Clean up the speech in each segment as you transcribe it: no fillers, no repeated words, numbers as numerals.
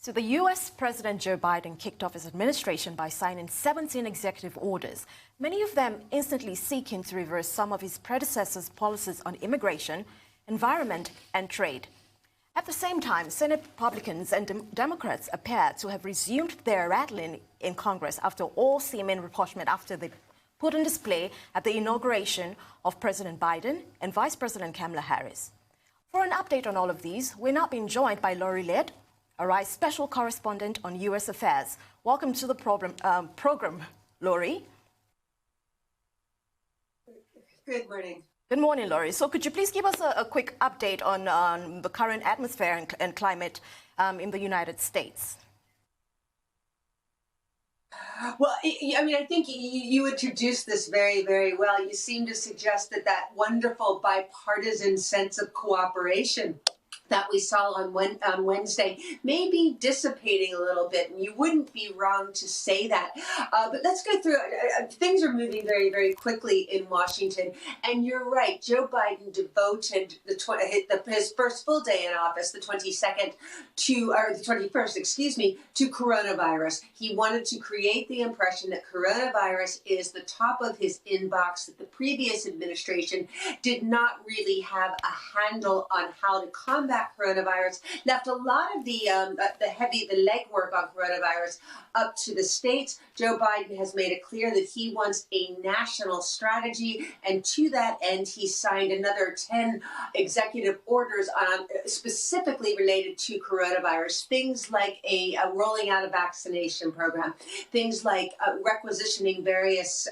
So the U.S. President Joe Biden kicked off his administration by signing 17 executive orders, many of them instantly seeking to reverse some of his predecessors' policies on immigration, environment, and trade. At the same time, Senate Republicans and Democrats appear to have resumed their rattling in Congress after all seeming rapprochement after they put on display at the inauguration of President Biden and Vice President Kamala Harris. For an update on all of these, we're now being joined by Laurie Laird, our Special Correspondent on U.S. Affairs. Welcome to the program, Laurie. Good morning. Good morning, Laurie. So could you please give us a quick update on the current atmosphere and climate in the United States? Well, I mean, I think you introduced this very, very well. You seem to suggest that wonderful bipartisan sense of cooperation that we saw on Wednesday may be dissipating a little bit, and you wouldn't be wrong to say that. But let's go through it. Things are moving very, very quickly in Washington, and you're right. Joe Biden devoted his first full day in office, the 21st, to coronavirus. He wanted to create the impression that coronavirus is the top of his inbox, that the previous administration did not really have a handle on how to combat coronavirus, left a lot of the legwork on coronavirus up to the states. Joe Biden has made it clear that he wants a national strategy, and to that end, he signed another 10 executive orders on specifically related to coronavirus. Things like a rolling out a vaccination program, things like requisitioning various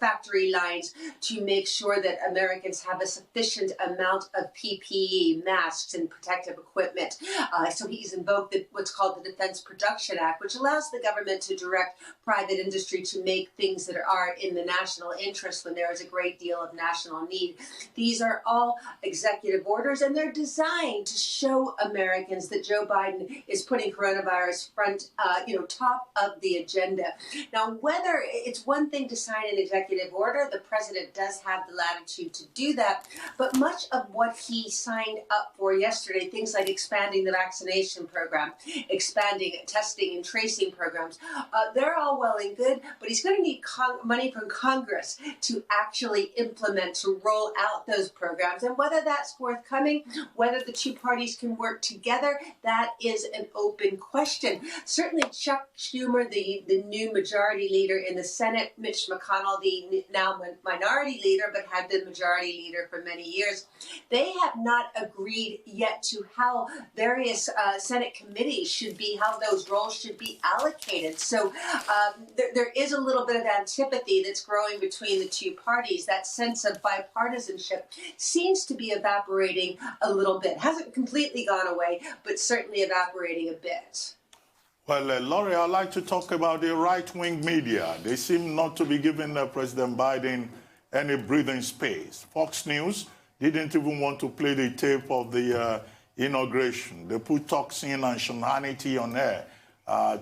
factory lines to make sure that Americans have a sufficient amount of PPE, masks, and protective equipment. So he's invoked what's called the Defense Production Act, which allows the government to direct private industry to make things that are in the national interest when there is a great deal of national need. These are all executive orders, and they're designed to show Americans that Joe Biden is putting coronavirus top of the agenda. Now, whether it's one thing to sign an executive order, the president does have the latitude to do that, but much of what he signed up for yesterday, things like expanding the vaccination program, expanding testing and tracing programs, they're all well and good, but he's going to need money from Congress to actually implement, to roll out those programs. And whether that's forthcoming, whether the two parties can work together, that is an open question. Certainly Chuck Schumer, the new majority leader in the Senate, Mitch McConnell, the now minority leader, but had been majority leader for many years, they have not agreed yet to how various Senate committees should be, how those roles should be allocated. So there is a little bit of antipathy that's growing between the two parties. That sense of bipartisanship seems to be evaporating a little bit. Hasn't completely gone away, but certainly evaporating a bit. Well, Laurie, I'd like to talk about the right-wing media. They seem not to be giving President Biden any breathing space. Fox News didn't even want to play the tape of the inauguration. They put toxin and Hannity on air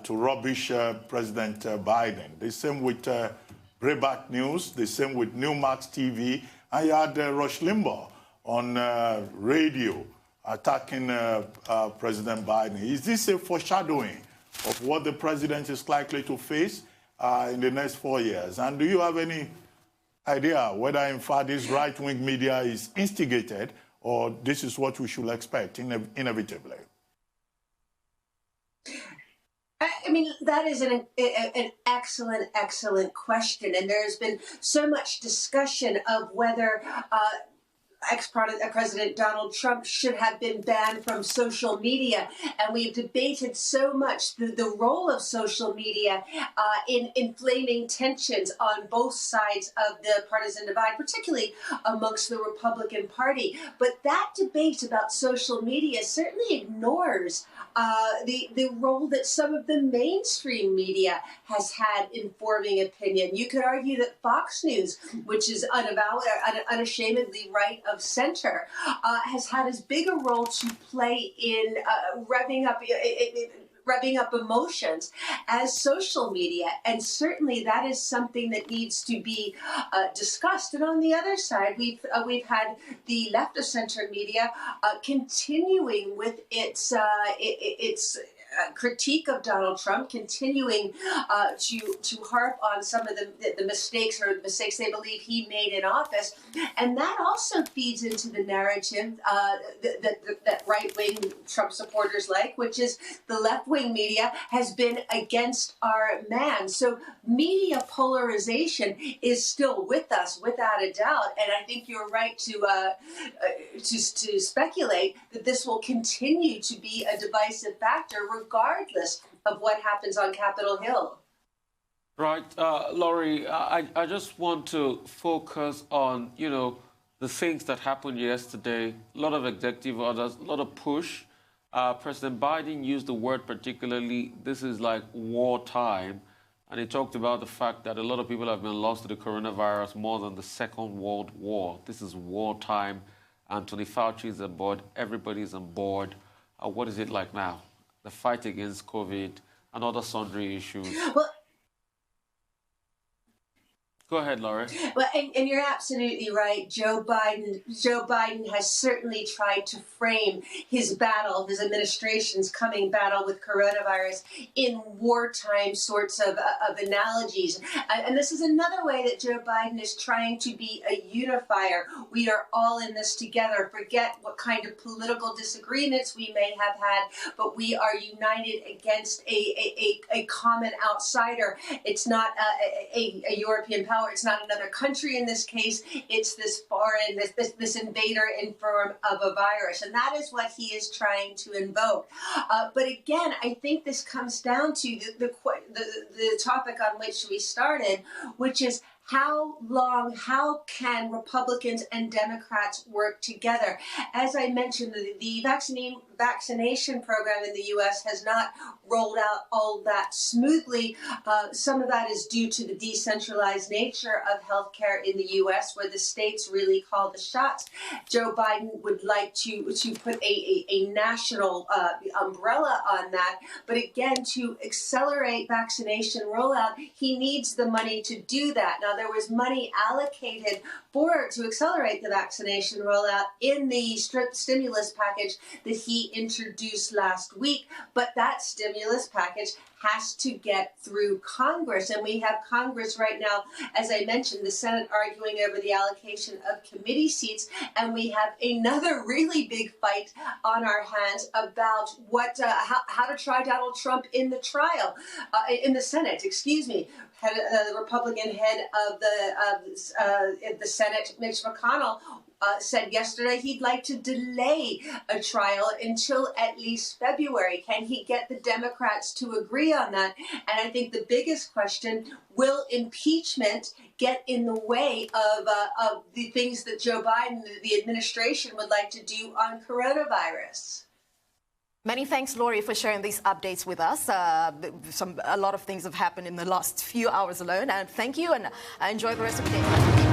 to rubbish President Biden. The same with Breitbart News, the same with Newmax TV. And you had Rush Limbaugh on radio attacking President Biden. Is this a foreshadowing of what the president is likely to face in the next 4 years? And do you have any idea whether, in fact, this right-wing media is instigated or this is what we should expect inevitably? I mean, that is an excellent, excellent question. And there's been so much discussion of whether ex-President Donald Trump should have been banned from social media. And we've debated so much the role of social media in inflaming tensions on both sides of the partisan divide, particularly amongst the Republican Party. But that debate about social media certainly ignores the role that some of the mainstream media has had in forming opinion. You could argue that Fox News, which is unashamedly right of center, has had as big a role to play in revving up emotions as social media. And certainly that is something that needs to be discussed. And on the other side, we've had the left of center media continuing with its critique of Donald Trump, continuing to harp on some of the mistakes they believe he made in office. And that also feeds into the narrative that right-wing Trump supporters like, which is the left-wing media has been against our man. So media polarization is still with us, without a doubt. And I think you're right to speculate that this will continue to be a divisive factor regardless of what happens on Capitol Hill. Right. Laurie, I just want to focus on, the things that happened yesterday. A lot of executive orders, a lot of push. President Biden used the word particularly, this is like wartime. And he talked about the fact that a lot of people have been lost to the coronavirus more than the Second World War. This is wartime. Anthony Fauci is on board. Everybody's on board. What is it like now? The fight against COVID and other sundry issues. Well, go ahead, Laurie. Well, and you're absolutely right. Joe Biden has certainly tried to frame his battle, his administration's coming battle with coronavirus in wartime sorts of analogies. And this is another way that Joe Biden is trying to be a unifier. We are all in this together. Forget what kind of political disagreements we may have had, but we are united against a common outsider. It's not a European power. It's not another country in this case. It's this foreign, this invader in form of a virus. And that is what he is trying to invoke. But again, I think this comes down to the topic on which we started, which is how can Republicans and Democrats work together? As I mentioned, the vaccination program in the U.S. has not rolled out all that smoothly. Some of that is due to the decentralized nature of healthcare in the U.S., where the states really call the shots. Joe Biden would like to put a national umbrella on that. But again, to accelerate vaccination rollout, he needs the money to do that. Now, there was money allocated to accelerate the vaccination rollout in the stimulus package that he introduced last week, but that stimulus package has to get through Congress. And we have Congress right now, as I mentioned, the Senate arguing over the allocation of committee seats. And we have another really big fight on our hands about how to try Donald Trump in the in the Senate, excuse me. The Republican head of the Senate, Mitch McConnell, said yesterday he'd like to delay a trial until at least February. Can he get the Democrats to agree on that? And I think the biggest question, will impeachment get in the way of the things that Joe Biden, the administration, would like to do on coronavirus? Many thanks, Laurie, for sharing these updates with us. A lot of things have happened in the last few hours alone. And thank you, and enjoy the rest of the day.